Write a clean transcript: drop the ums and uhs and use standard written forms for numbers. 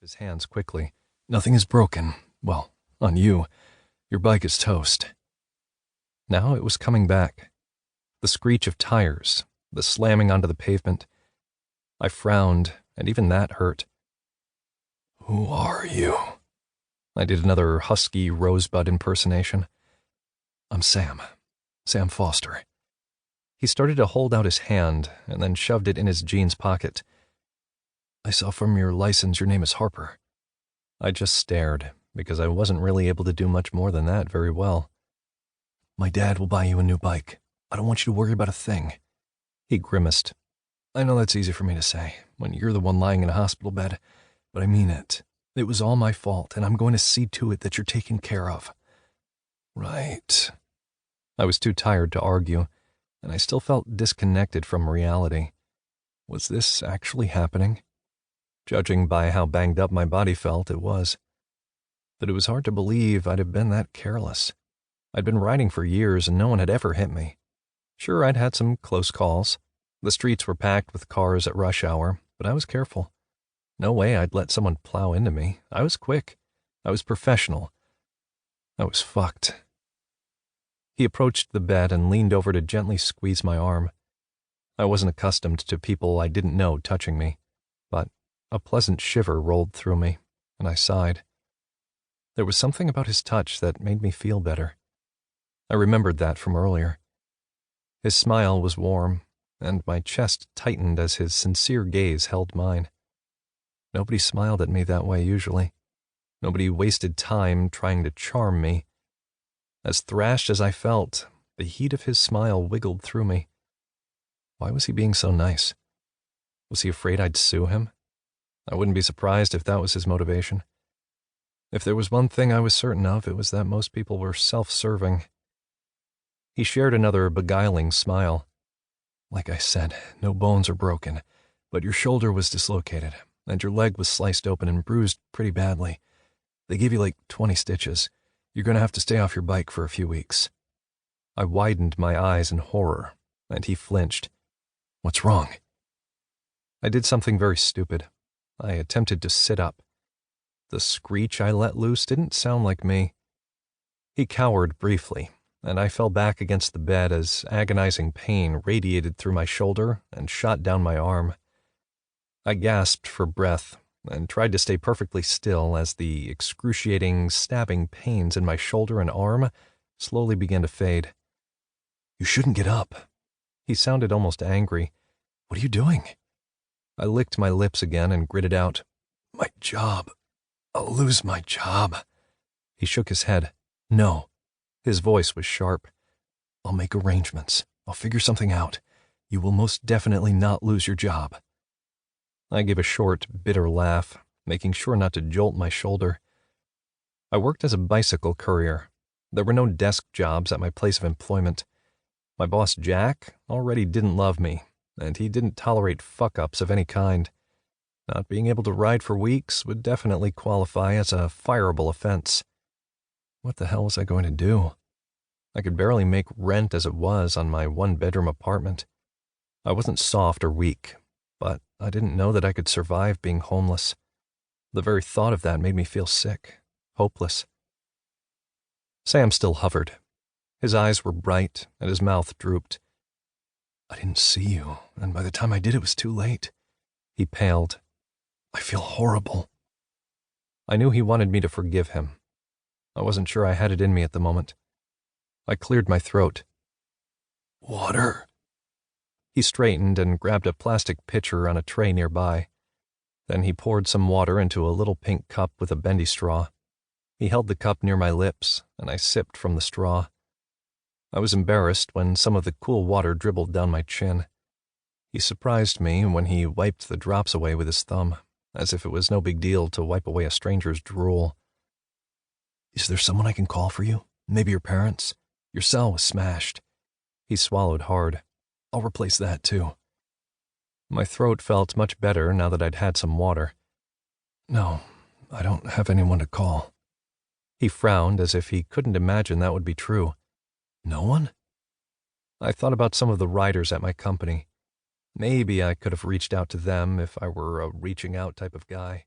his hands quickly. "Nothing is broken. Well, on you. Your bike is toast." Now it was coming back. The screech of tires, the slamming onto the pavement. I frowned, and even that hurt. "Who are you?" I did another husky rosebud impersonation. "I'm Sam. Sam Foster." He started to hold out his hand and then shoved it in his jeans pocket. "I saw from your license your name is Harper." I just stared, because I wasn't really able to do much more than that very well. "My dad will buy you a new bike. I don't want you to worry about a thing." He grimaced. "I know that's easy for me to say, when you're the one lying in a hospital bed, but I mean it. It was all my fault, and I'm going to see to it that you're taken care of." "Right." I was too tired to argue, and I still felt disconnected from reality. Was this actually happening? Judging by how banged up my body felt, it was. But it was hard to believe I'd have been that careless. I'd been riding for years and no one had ever hit me. Sure, I'd had some close calls. The streets were packed with cars at rush hour, but I was careful. No way I'd let someone plow into me. I was quick. I was professional. I was fucked. He approached the bed and leaned over to gently squeeze my arm. I wasn't accustomed to people I didn't know touching me, but a pleasant shiver rolled through me, and I sighed. There was something about his touch that made me feel better. I remembered that from earlier. His smile was warm, and my chest tightened as his sincere gaze held mine. Nobody smiled at me that way usually. Nobody wasted time trying to charm me. As thrashed as I felt, the heat of his smile wiggled through me. Why was he being so nice? Was he afraid I'd sue him? I wouldn't be surprised if that was his motivation. If there was one thing I was certain of, it was that most people were self-serving. He shared another beguiling smile. "Like I said, no bones are broken, but your shoulder was dislocated, and your leg was sliced open and bruised pretty badly. They gave you like 20 stitches. You're going to have to stay off your bike for a few weeks." I widened my eyes in horror, and he flinched. "What's wrong?" I did something very stupid. I attempted to sit up. The screech I let loose didn't sound like me. He cowered briefly, and I fell back against the bed as agonizing pain radiated through my shoulder and shot down my arm. I gasped for breath and tried to stay perfectly still as the excruciating, stabbing pains in my shoulder and arm slowly began to fade. "You shouldn't get up." He sounded almost angry. "What are you doing?" I licked my lips again and gritted out, "My job. I'll lose my job." He shook his head. "No." His voice was sharp. "I'll make arrangements. I'll figure something out. You will most definitely not lose your job." I gave a short, bitter laugh, making sure not to jolt my shoulder. I worked as a bicycle courier. There were no desk jobs at my place of employment. My boss, Jack, already didn't love me, and he didn't tolerate fuck-ups of any kind. Not being able to ride for weeks would definitely qualify as a fireable offense. What the hell was I going to do? I could barely make rent as it was on my one-bedroom apartment. I wasn't soft or weak, but I didn't know that I could survive being homeless. The very thought of that made me feel sick, hopeless. Sam still hovered. His eyes were bright, and his mouth drooped. "I didn't see you, and by the time I did, it was too late." He paled. "I feel horrible." I knew he wanted me to forgive him. I wasn't sure I had it in me at the moment. I cleared my throat. "Water?" He straightened and grabbed a plastic pitcher on a tray nearby. Then he poured some water into a little pink cup with a bendy straw. He held the cup near my lips, and I sipped from the straw. I was embarrassed when some of the cool water dribbled down my chin. He surprised me when he wiped the drops away with his thumb, as if it was no big deal to wipe away a stranger's drool. "Is there someone I can call for you? Maybe your parents? Your cell was smashed." He swallowed hard. "I'll replace that, too." My throat felt much better now that I'd had some water. "No, I don't have anyone to call." He frowned as if he couldn't imagine that would be true. "No one?" I thought about some of the writers at my company. Maybe I could have reached out to them if I were a reaching out type of guy.